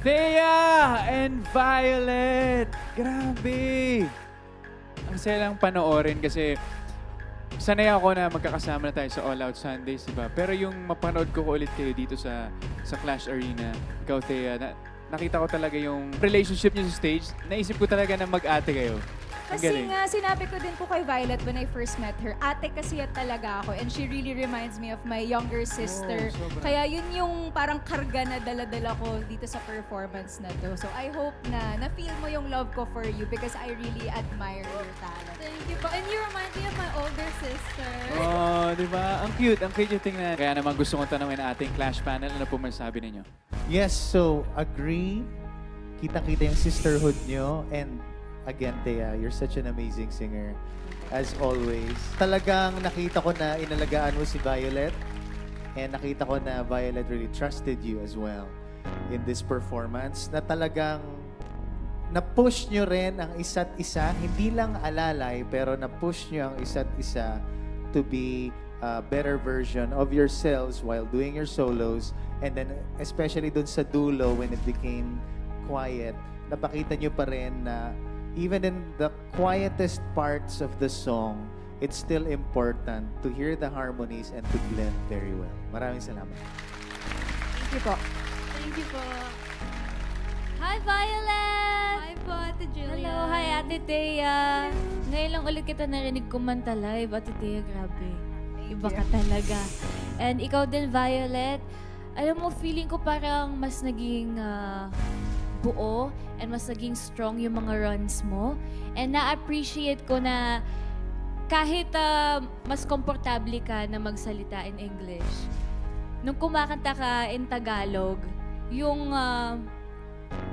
Thea and Violet! Grabe! Ang saya lang panoorin kasi sanay ako na magkakasama na tayo sa All Out Sundays, diba? Pero yung mapanood ko ulit kayo dito sa Clash Arena, ikaw, Thea, nakita ko talaga yung relationship niyo sa stage. Naisip ko talaga na mag-ate kayo. Ang Kasi galing. nga, sinabi ko din po kay Violet when I first met her, ate kasi yan talaga ako and she really reminds me of my younger sister. sobra. Kaya yun yung parang karga na dala-dala ko dito sa performance na to. So I hope na na-feel mo yung love ko for you because I really admire your talent. Thank you po. And you remind me of my older sister. Oh, di ba? Ang cute yung tingnan. Kaya naman gusto kong tanongin ang ating Clash panel. Ano po masasabi ninyo? Yes, so agree. Kita-kita yung sisterhood nyo. And again, Thea, you're such an amazing singer. As always. Talagang nakita ko na inalagaan mo si Violet. And nakita ko na Violet really trusted you as well in this performance. Na talagang na-push nyo rin ang isa't isa. Hindi lang alalay, pero na-push nyo ang isa't isa to be a better version of yourselves while doing your solos. And then, especially dun sa dulo, when it became quiet, napakita nyo pa rin na even in the quietest parts of the song, it's still important to hear the harmonies and to blend very well. Maraming salamat. Thank you po. Thank you po. Hi, Violet! Hi po, Ate Julia. Hello, hi, Ate Thea. Ngayon lang ulit kita narinig kumanta live, Ate Thea, grabe. Iba ka talaga. And ikaw din, Violet. Alam mo, feeling ko parang mas naging buo and mas naging strong yung mga runs mo. And na-appreciate ko na kahit mas komportable ka na magsalita in English, nung kumakanta ka in Tagalog, yung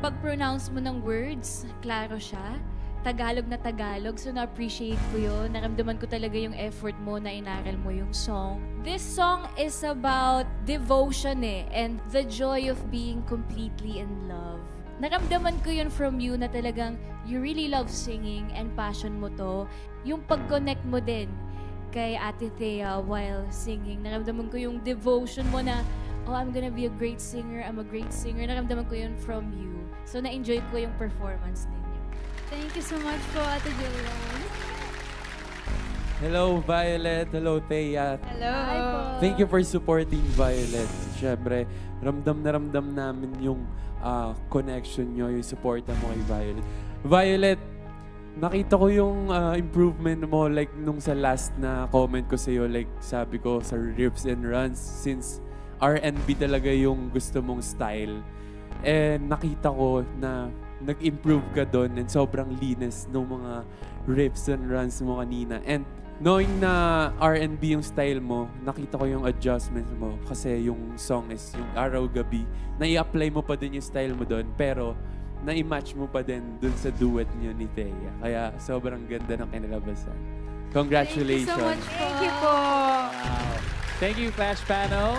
pag-pronounce mo ng words, klaro siya. Tagalog na Tagalog. So, na-appreciate ko yun. Naramdaman ko talaga yung effort mo na inaral mo yung song. This song is about devotion and the joy of being completely in love. Naramdaman ko yun from you na talagang you really love singing and passion mo to. Yung pag-connect mo din kay Ate Thea while singing. Naramdaman ko yung devotion mo na, oh, I'm gonna be a great singer, I'm a great singer. Naramdaman ko yun from you. So, na-enjoy ko yung performance ninyo. Thank you so much po, Ate Julia. Hello, Violet. Hello, Thea. Hello. Hi po. Thank you for supporting Violet. Siyempre, ramdam na ramdam namin yung connection nyo, yung supporta mo kay Violet. Violet, nakita ko yung improvement mo like nung sa last na comment ko sa'yo, like sabi ko sa riffs and runs, since R&B talaga yung gusto mong style. And nakita ko na nag-improve ka doon and sobrang linis ng mga riffs and runs mo kanina. And knowing na R&B yung style mo, nakita ko yung adjustments mo kasi yung song is yung Araw-Gabi. Na-i-apply mo pa din yung style mo doon pero na-i-match mo pa din doon sa duet niyo ni Thea. Kaya sobrang ganda ng kinalabasan. Congratulations! Thank you so much po. Thank you po. Wow. Thank you, Clash panel.